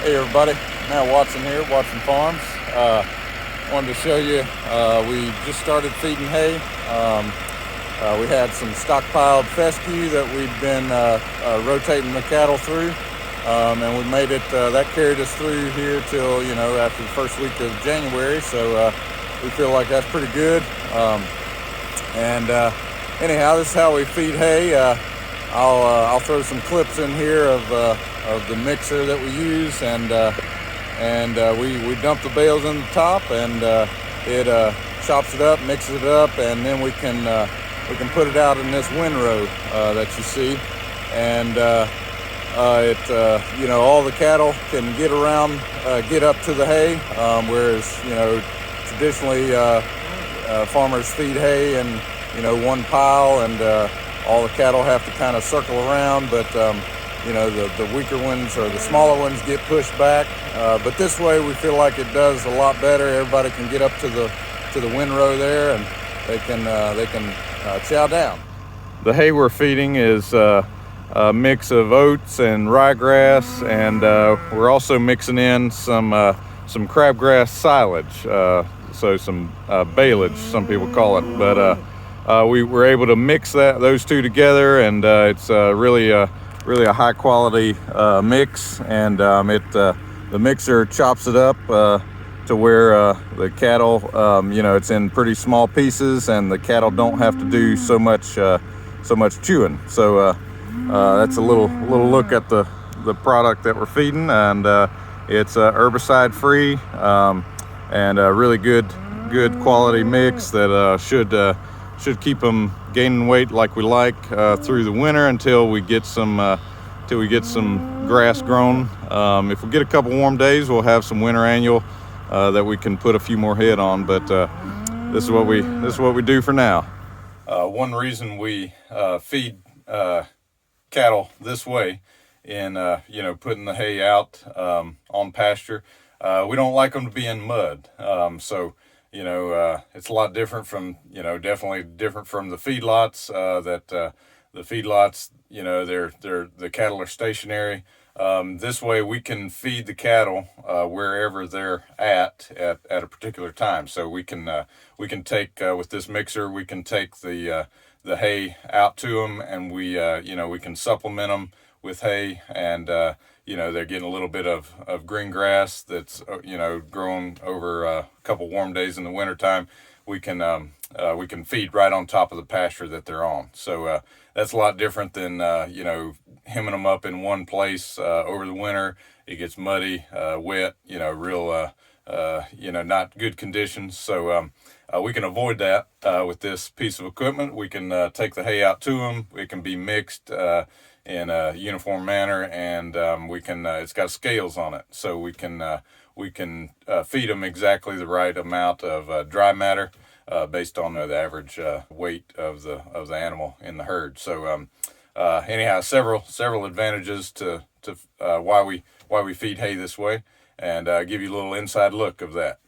Hey everybody, Matt Watson here, Watson Farms. Wanted to show you, we just started feeding hay. We had some stockpiled fescue that we've been rotating the cattle through, and we made it, that carried us through here till, after the first week of January, so we feel like that's pretty good. Anyhow, this is how we feed hay. I'll throw some clips in here of the mixer that we use, and we dump the bales in the top, and it chops it up, mixes it up, and then we can put it out in this windrow that you see, and all the cattle can get around, get up to the hay, whereas traditionally farmers feed hay in one pile, and all the cattle have to kind of circle around, but the weaker ones or the smaller ones get pushed back. But this way we feel like it does a lot better. Everybody can get up to the windrow there, and they can chow down. The hay we're feeding is a mix of oats and ryegrass, and we're also mixing in some crabgrass silage, so some baleage, some people call it, but we were able to mix those two together, and it's really a high quality mix, and the mixer chops it up to where the cattle, it's in pretty small pieces, and the cattle don't have to do so much chewing. So that's a little look at the product that we're feeding, and it's herbicide free, and a really good quality mix that should keep them gaining weight like we like through the winter until we get some grass grown. If we get a couple warm days, we'll have some winter annual that we can put a few more head on. But this is what we do for now. One reason we feed cattle this way, in putting the hay out on pasture, we don't like them to be in mud. It's a lot different from, definitely different from the feedlots, that the feedlots, the cattle are stationary. This way we can feed the cattle wherever they're at a particular time. So we can take, with this mixer, we can take the hay out to them, and we can supplement them with hay, and they're getting a little bit of green grass that's growing over a couple warm days in the wintertime. We can feed right on top of the pasture that they're on. So that's a lot different than hemming them up in one place over the winter. It gets muddy, wet, real not good conditions. So we can avoid that with this piece of equipment. We can take the hay out to them. It can be mixed in a uniform manner, and it's got scales on it, so we can feed them exactly the right amount of dry matter based on the average weight of the animal in the herd. So anyhow, several advantages to why we feed hay this way, and give you a little inside look of that.